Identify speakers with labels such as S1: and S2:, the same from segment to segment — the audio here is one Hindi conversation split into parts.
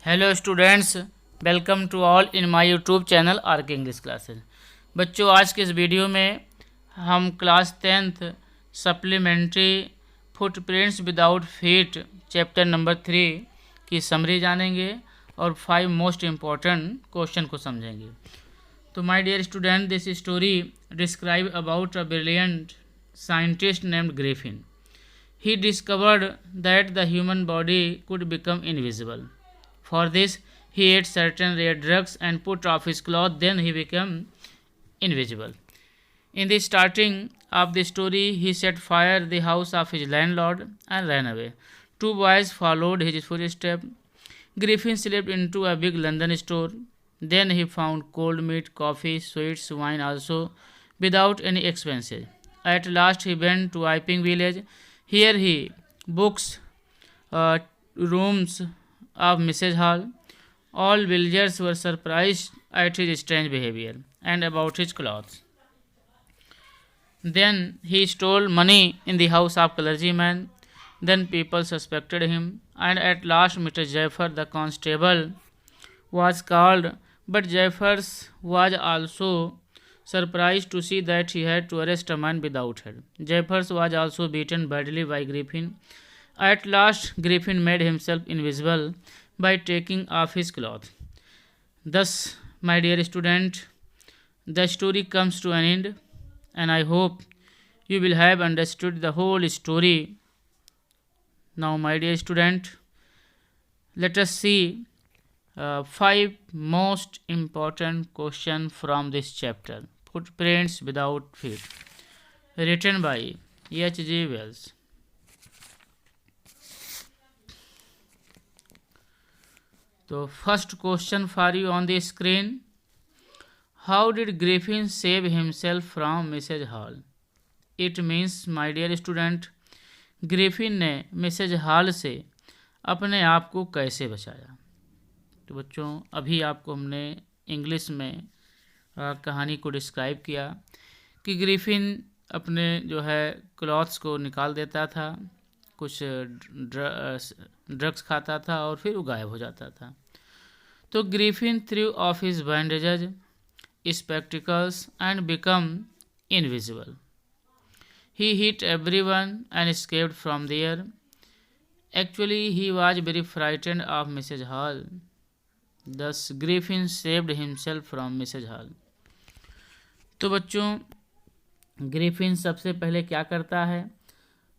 S1: Hello students, welcome to all in my YouTube channel R K English classes. बच्चों, आज के इस वीडियो में हम class 10th supplementary footprints without feet chapter number 3 की समरी जानेंगे और 5 मोस्ट इम्पॉर्टेंट क्वेश्चन को समझेंगे। तो my dear student, this story describe about a brilliant scientist named Griffin. He discovered that the human body could become invisible. For this, he ate certain rare drugs and put off his clothes, then he became invisible. In the starting of the story, he set fire to the house of his landlord and ran away. Two boys followed his footsteps. Griffin slipped into a big London store. Then he found cold meat, coffee, sweets, wine also, without any expenses. At last he went to Iping village. Here he books rooms of Mrs. Hall. All villagers were surprised at his strange behavior and about his clothes. Then he stole money in the house of clergyman. Then people suspected him, and at last Mr. Jaffer, the constable, was called. But Jeffers was also surprised to see that he had to arrest a man without head. Jeffers was also beaten badly by Griffin. At last, Griffin made himself invisible by taking off his clothes. Thus, my dear student, the story comes to an end, and I hope you will have understood the whole story. Now, my dear student, let us see 5 most important questions from this chapter. Footprints without feet. Written by H.G. Wells. So, first question for you on the screen. How did Griffin save himself from Mrs. Hall? It means, my dear student, Griffin ने मिसेज हॉल से अपने आप को कैसे बचाया। तो बच्चों, अभी आपको हमने इंग्लिश में कहानी को डिस्क्राइब किया कि ग्रिफिन अपने जो है क्लॉथ्स को निकाल देता था, कुछ ड्रग्स खाता था और फिर वो गायब हो जाता था। तो Griffin threw off his bandages, spectacles and become invisible. He hit everyone and escaped from there. Actually, he was very frightened of Mrs. Hall. Thus, Griffin saved himself from Mrs. Hall. तो बच्चों, ग्रिफिन सबसे पहले क्या करता है,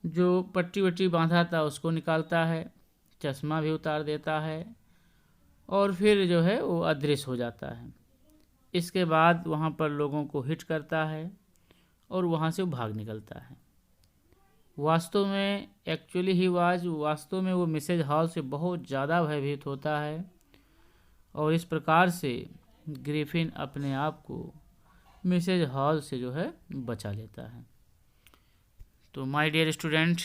S1: जो पट्टी वट्टी बांधा था उसको निकालता है, चश्मा भी उतार देता है और फिर जो है वो अदृश्य हो जाता है। इसके बाद वहाँ पर लोगों को हिट करता है और वहाँ से वो भाग निकलता है। वास्तव में वो मिसेज हॉल से बहुत ज़्यादा भयभीत होता है और इस प्रकार से ग्रिफिन अपने आप को मिसेज हॉल से जो है बचा लेता है। तो माय डियर स्टूडेंट,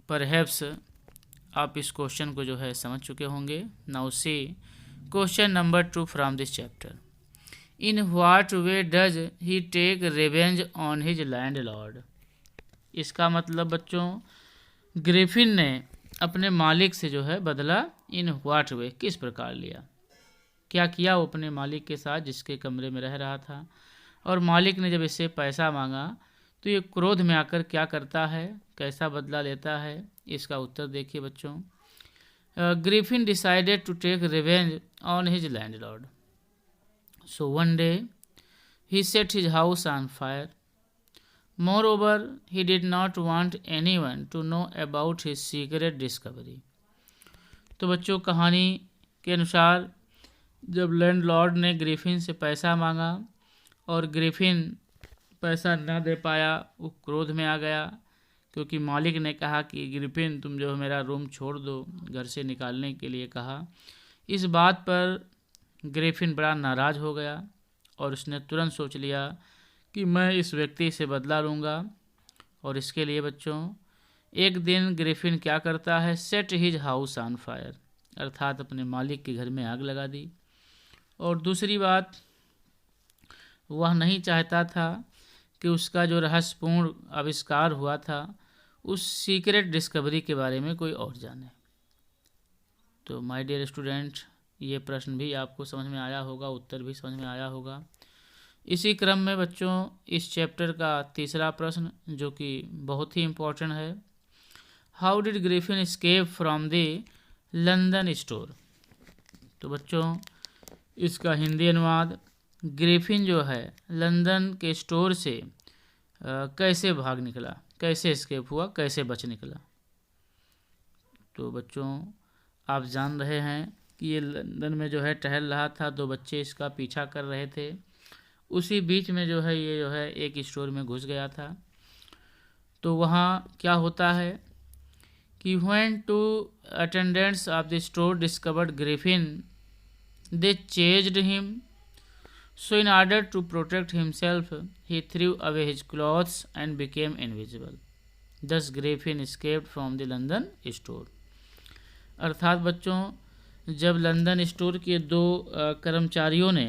S1: परहैप्स आप इस क्वेश्चन को जो है समझ चुके होंगे। Now see question number 2 from this chapter. In what way does he take revenge on his landlord? इसका मतलब बच्चों, ग्रिफिन ने अपने मालिक से जो है बदला इन व्हाट वे, किस प्रकार लिया, क्या किया वो अपने मालिक के साथ जिसके कमरे में रह रहा था, और मालिक ने जब इससे पैसा मांगा तो ये क्रोध में आकर क्या करता है, कैसा बदला लेता है, इसका उत्तर देखिए बच्चों. Griffin decided to take revenge on his landlord. So one day he set his house on fire. Moreover, he did not want anyone to know about his secret discovery. तो बच्चों, कहानी के अनुसार जब लैंडलॉर्ड ने ग्रिफिन से पैसा मांगा और ग्रिफिन पैसा न दे पाया, वो क्रोध में आ गया क्योंकि मालिक ने कहा कि ग्रिफिन तुम जो मेरा रूम छोड़ दो, घर से निकालने के लिए कहा। इस बात पर ग्रिफिन बड़ा नाराज़ हो गया और उसने तुरंत सोच लिया कि मैं इस व्यक्ति से बदला लूँगा। और इसके लिए बच्चों, एक दिन ग्रिफिन क्या करता है, set his house on fire, अर्थात अपने मालिक के घर में आग लगा दी। और दूसरी बात, वह नहीं चाहता था कि उसका जो रहस्यपूर्ण आविष्कार हुआ था उस सीक्रेट डिस्कवरी के बारे में कोई और जाने। तो माय डियर स्टूडेंट, ये प्रश्न भी आपको समझ में आया होगा, उत्तर भी समझ में आया होगा। इसी क्रम में बच्चों इस चैप्टर का तीसरा प्रश्न जो कि बहुत ही इम्पोर्टेंट है, how did Griffin escape from the London store. तो बच्चों इसका हिंदी अनुवाद, ग्रिफिन जो है लंदन के स्टोर से कैसे भाग निकला, कैसे एस्केप हुआ, कैसे बच निकला। तो बच्चों आप जान रहे हैं कि ये लंदन में जो है टहल रहा था, 2 बच्चे इसका पीछा कर रहे थे। उसी बीच में जो है ये जो है एक स्टोर में घुस गया था। तो वहाँ क्या होता है कि when 2 attendants of the store discovered Griffin, they chased him. So in order to protect himself, he threw away his clothes and became invisible. Thus Griffin escaped from the London store. अर्थात बच्चों जब लंदन स्टोर के 2 कर्मचारियों ने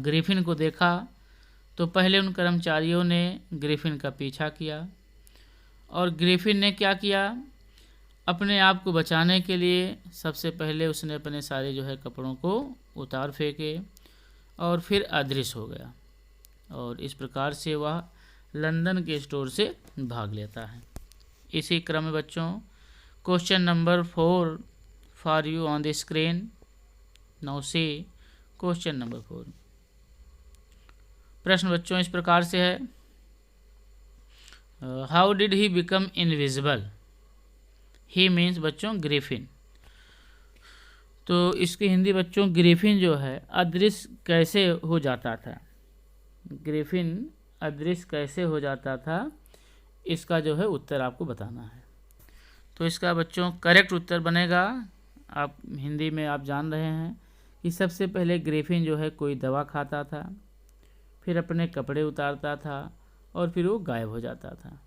S1: ग्रिफिन को देखा तो पहले उन कर्मचारियों ने ग्रिफिन का पीछा किया और ग्रिफिन ने क्या किया, अपने आप को बचाने के लिए सबसे पहले उसने अपने सारे जो है कपड़ों को उतार फेंके और फिर अदृश्य हो गया और इस प्रकार से वह लंदन के स्टोर से भाग लेता है। इसी क्रम में बच्चों question number 4 for you on the screen. Now see question number 4। प्रश्न बच्चों इस प्रकार से है, how did he become invisible. He means बच्चों ग्रिफिन। तो इसकी हिंदी बच्चों ग्रिफिन जो है अदृश्य कैसे हो जाता था। ग्रिफिन अदृश्य कैसे हो जाता था, इसका जो है उत्तर आपको बताना है। तो इसका बच्चों करेक्ट उत्तर बनेगा, आप हिंदी में आप जान रहे हैं कि सबसे पहले ग्रिफिन जो है कोई दवा खाता था, फिर अपने कपड़े उतारता था और फिर वो गायब हो जाता था।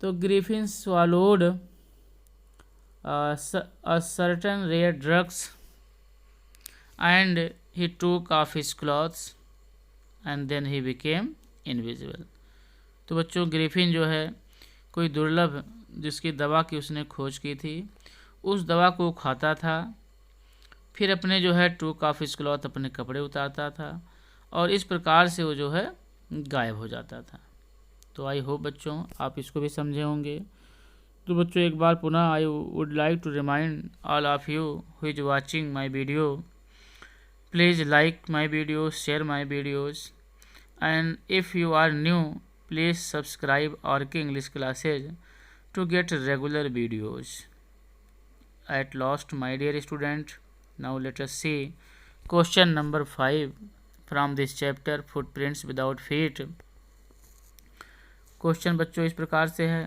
S1: तो Griffin swallowed a certain rare drugs and he took off his clothes and then he became invisible। तो बच्चों ग्रिफिन जो है कोई दुर्लभ जिसकी दवा की उसने खोज की थी, उस दवा को खाता था, फिर अपने जो है टूक ऑफ हिज क्लॉथ अपने कपड़े उतारता था और इस प्रकार से वो जो है गायब हो जाता था। तो आई होप बच्चों आप इसको भी समझे होंगे। तो बच्चों एक बार पुनः I would like to remind all of you who is watching my video, please like my video, share my videos and if you are new please subscribe RK English classes to get regular videos. At last my dear student, now let us see question number 5 from this chapter footprints without feet। Question बच्चों इस प्रकार से है,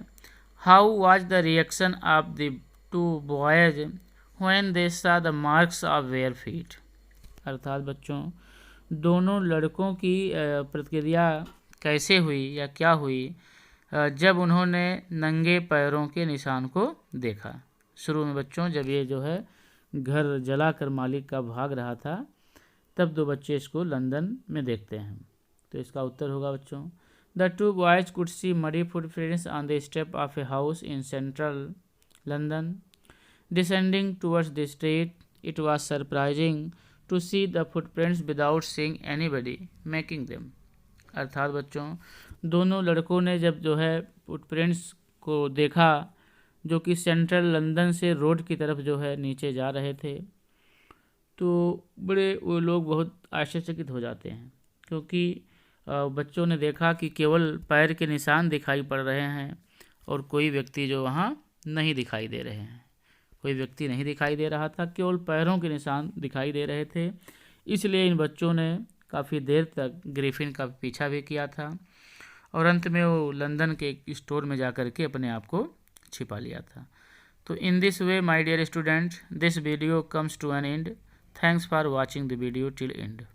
S1: how was the reaction of the 2 boys when they saw the marks of their feet। अर्थात बच्चों दोनों लड़कों की प्रतिक्रिया कैसे हुई या क्या हुई जब उन्होंने नंगे पैरों के निशान को देखा। शुरू में बच्चों जब ये जो है घर जलाकर मालिक का भाग रहा था तब 2 बच्चे इसको लंदन में देखते हैं। तो इसका उत्तर होगा बच्चों, the 2 boys could see muddy footprints on the step of a house in central London descending towards the street. It was surprising to see the footprints without seeing anybody making them. अर्थात बच्चों दोनों लड़कों ने जब जो है फुटप्रिंट्स को देखा जो कि सेंट्रल लंदन से रोड की तरफ जो है नीचे जा रहे थे, तो बड़े वो लोग बहुत आश्चर्यचकित हो जाते हैं क्योंकि बच्चों ने देखा कि केवल पैर के निशान दिखाई पड़ रहे हैं और कोई व्यक्ति जो वहाँ नहीं दिखाई दे रहे हैं। कोई व्यक्ति नहीं दिखाई दे रहा था, केवल पैरों के निशान दिखाई दे रहे थे। इसलिए इन बच्चों ने काफ़ी देर तक ग्रिफिन का पीछा भी किया था और अंत में वो लंदन के एक स्टोर में जा कर के अपने आप को छिपा लिया था। तो in this way my dear student, this video comes to an end. Thanks for watching the video till and.